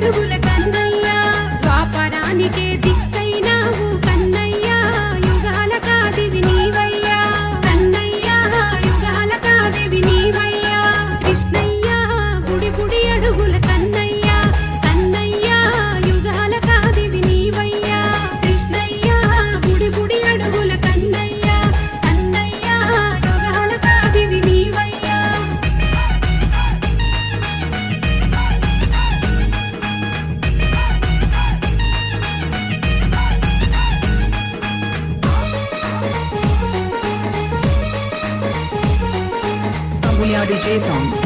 అడుగుల కన్నయ్య ద్వాపరానికే దిక్కైనావు కన్నయ్య యుగాల కాదివి నీవయ్యా కన్నయ్య యుగాల కాదివి నీవయ్యా కృష్ణయ్య బుడి బుడి అడుగుల కన్నయ్య కన్నయ్య యుగాల కాదివి నీవయ్యా కృష్ణయ్య బుడి బుడి అడుగుల కన్నయ్య కన్నయ్య యుగాల కాదివి నీవయ్యా Amulya DJ songs.